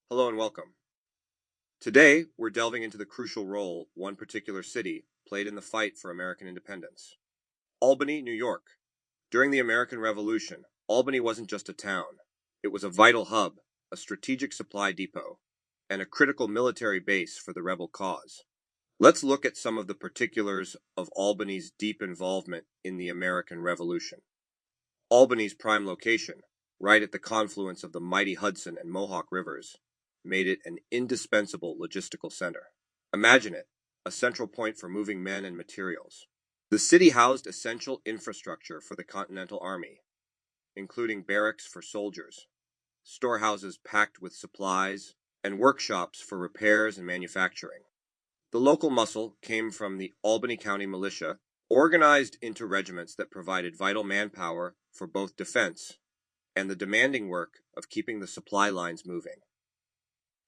Hello and welcome. Today, we're delving into the crucial role one particular city played in the fight for American independence. Albany, New York. During the American Revolution, Albany wasn't just a town. It was a vital hub, a strategic supply depot, and a critical military base for the rebel cause. Let's look at some of the particulars of Albany's deep involvement in the American Revolution. Albany's prime location, right at the confluence of the mighty Hudson and Mohawk Rivers, made it an indispensable logistical center. Imagine it, a central point for moving men and materials. The city housed essential infrastructure for the Continental Army, including barracks for soldiers, storehouses packed with supplies, and workshops for repairs and manufacturing. The local muscle came from the Albany County Militia, organized into regiments that provided vital manpower for both defense and the demanding work of keeping the supply lines moving.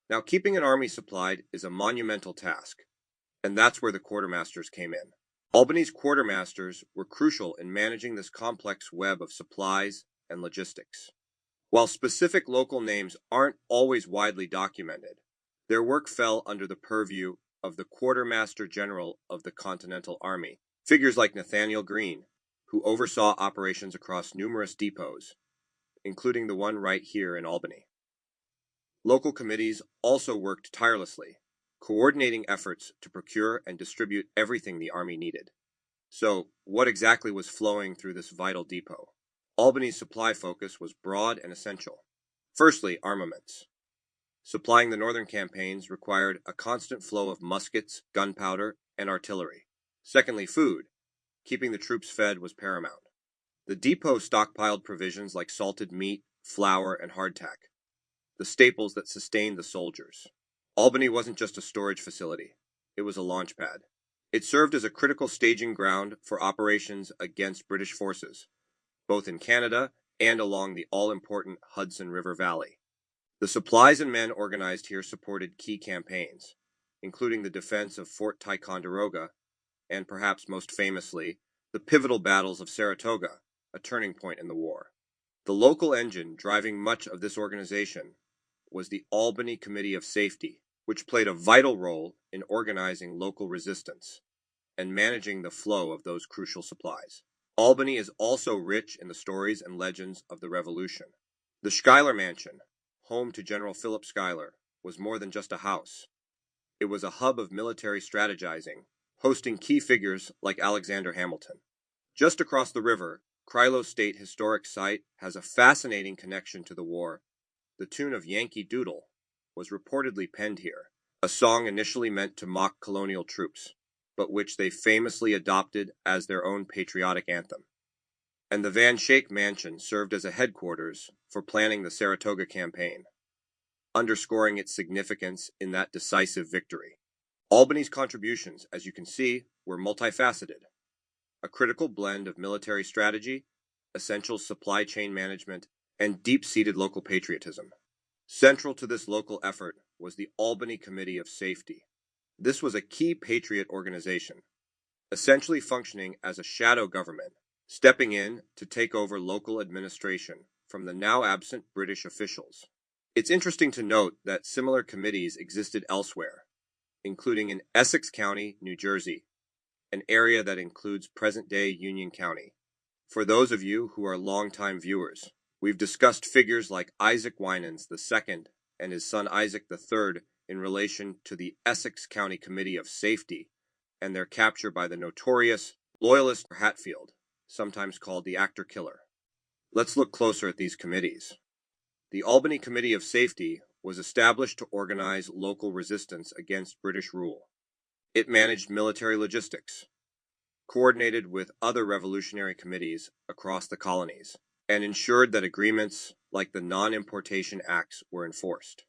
Now, keeping an army supplied is a monumental task, and that's where the quartermasters came in. Albany's quartermasters were crucial in managing this complex web of supplies and logistics. While specific local names aren't always widely documented, their work fell under the purview of the Quartermaster General of the Continental Army, figures like Nathaniel Greene, who oversaw operations across numerous depots, including the one right here in Albany. Local committees also worked tirelessly, coordinating efforts to procure and distribute everything the Army needed. So, what exactly was flowing through this vital depot? Albany's supply focus was broad and essential. Firstly, armaments. Supplying the northern campaigns required a constant flow of muskets, gunpowder, and artillery. Secondly, food. Keeping the troops fed was paramount. The depot stockpiled provisions like salted meat, flour, and hardtack, the staples that sustained the soldiers. Albany wasn't just a storage facility, it was a launch pad. It served as a critical staging ground for operations against British forces, both in Canada and along the all-important Hudson River Valley. The supplies and men organized here supported key campaigns, including the defense of Fort Ticonderoga, and perhaps most famously, the pivotal battles of Saratoga, a turning point in the war. The local engine driving much of this organization was the Albany Committee of Safety, which played a vital role in organizing local resistance and managing the flow of those crucial supplies. Albany is also rich in the stories and legends of the Revolution. The Schuyler Mansion, home to General Philip Schuyler, was more than just a house. It was a hub of military strategizing, hosting key figures like Alexander Hamilton. Just across the river, Krilo State Historic Site has a fascinating connection to the war. The tune of Yankee Doodle was reportedly penned here, a song initially meant to mock colonial troops, but which they famously adopted as their own patriotic anthem. And the Van Schaik Mansion served as a headquarters for planning the Saratoga campaign, underscoring its significance in that decisive victory. Albany's contributions, as you can see, were multifaceted. A critical blend of military strategy, essential supply chain management, and deep-seated local patriotism. Central to this local effort was the Albany Committee of Safety. This was a key patriot organization, essentially functioning as a shadow government, stepping in to take over local administration from the now absent British officials. It's interesting to note that similar committees existed elsewhere, including in Essex County, New Jersey, an area that includes present-day Union County. For those of you who are longtime viewers, we've discussed figures like Isaac Winans II and his son Isaac III in relation to the Essex County Committee of Safety and their capture by the notorious Loyalist Hatfield, sometimes called the Actor Killer. Let's look closer at these committees. The Albany Committee of Safety was established to organize local resistance against British rule. It managed military logistics, coordinated with other revolutionary committees across the colonies, and ensured that agreements like the Non-Importation Acts were enforced.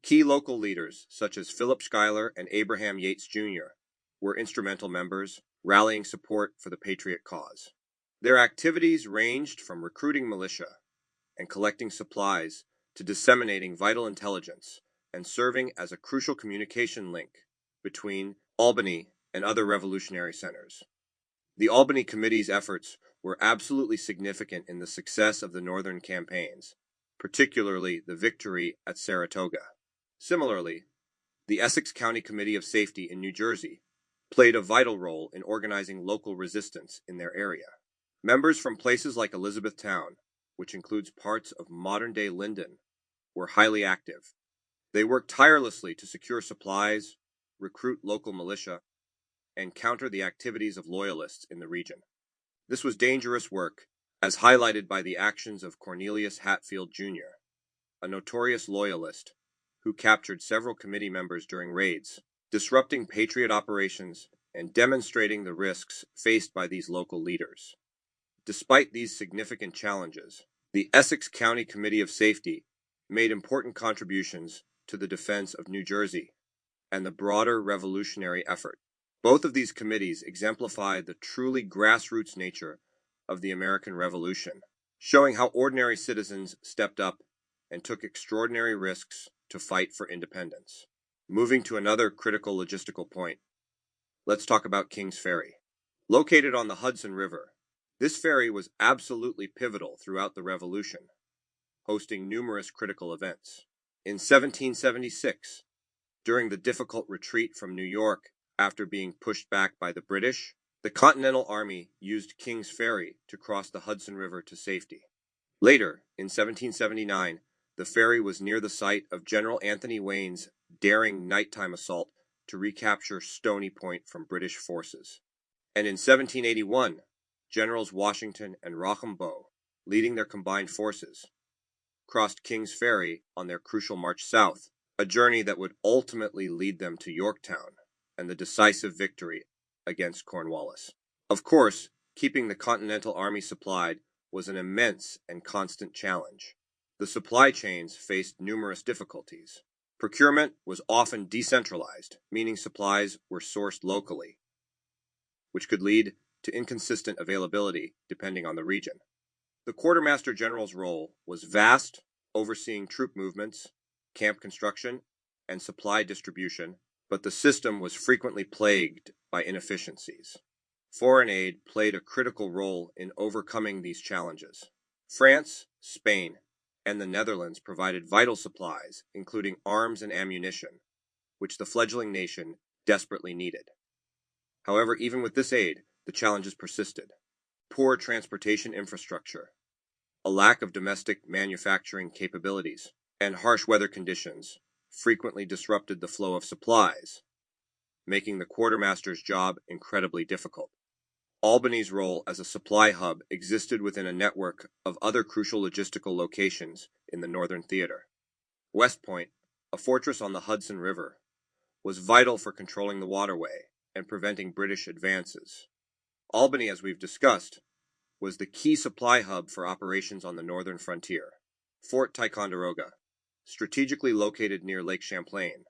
Key local leaders, such as Philip Schuyler and Abraham Yates Jr., were instrumental members, rallying support for the Patriot cause. Their activities ranged from recruiting militia and collecting supplies to disseminating vital intelligence and serving as a crucial communication link between Albany and other revolutionary centers. The Albany Committee's efforts were absolutely significant in the success of the Northern campaigns, particularly the victory at Saratoga. Similarly, the Essex County Committee of Safety in New Jersey played a vital role in organizing local resistance in their area. Members from places like Elizabethtown, which includes parts of modern-day Linden, were highly active. They worked tirelessly to secure supplies, recruit local militia, and counter the activities of loyalists in the region. This was dangerous work, as highlighted by the actions of Cornelius Hatfield, Jr., a notorious loyalist who captured several committee members during raids, disrupting Patriot operations and demonstrating the risks faced by these local leaders. Despite these significant challenges, the Essex County Committee of Safety made important contributions to the defense of New Jersey and the broader revolutionary effort. Both of these committees exemplify the truly grassroots nature of the American Revolution, showing how ordinary citizens stepped up and took extraordinary risks to fight for independence. Moving to another critical logistical point, let's talk about Kings Ferry. Located on the Hudson River, this ferry was absolutely pivotal throughout the Revolution, hosting numerous critical events. In 1776, during the difficult retreat from New York after being pushed back by the British, the Continental Army used Kings Ferry to cross the Hudson River to safety. Later, in 1779, the ferry was near the site of General Anthony Wayne's daring nighttime assault to recapture Stony Point from British forces. And in 1781, Generals Washington and Rochambeau, leading their combined forces, crossed Kings Ferry on their crucial march south, a journey that would ultimately lead them to Yorktown and the decisive victory against Cornwallis. Of course, keeping the Continental Army supplied was an immense and constant challenge. The supply chains faced numerous difficulties. Procurement was often decentralized, meaning supplies were sourced locally, which could lead to inconsistent availability depending on the region. The Quartermaster General's role was vast, overseeing troop movements, camp construction, and supply distribution, but the system was frequently plagued by inefficiencies. Foreign aid played a critical role in overcoming these challenges. France, Spain, and the Netherlands provided vital supplies, including arms and ammunition, which the fledgling nation desperately needed. However, even with this aid, the challenges persisted. Poor transportation infrastructure, a lack of domestic manufacturing capabilities, and harsh weather conditions frequently disrupted the flow of supplies, making the quartermaster's job incredibly difficult. Albany's role as a supply hub existed within a network of other crucial logistical locations in the Northern Theater. West Point, a fortress on the Hudson River, was vital for controlling the waterway and preventing British advances. Albany, as we've discussed, was the key supply hub for operations on the northern frontier. Fort Ticonderoga, strategically located near Lake Champlain,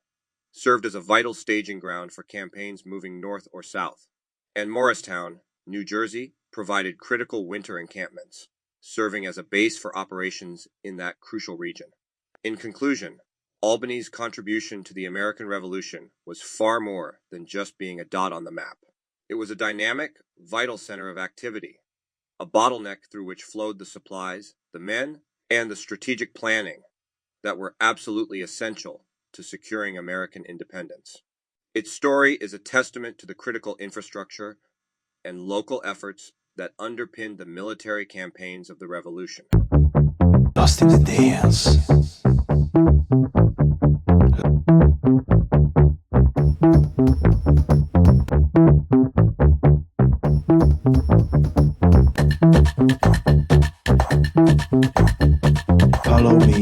served as a vital staging ground for campaigns moving north or south. And Morristown, New Jersey, provided critical winter encampments, serving as a base for operations in that crucial region. In conclusion, Albany's contribution to the American Revolution was far more than just being a dot on the map. It was a dynamic, vital center of activity, a bottleneck through which flowed the supplies, the men, and the strategic planning that were absolutely essential to securing American independence. Its story is a testament to the critical infrastructure and local efforts that underpinned the military campaigns of the Revolution. Lost in the dance. Follow me.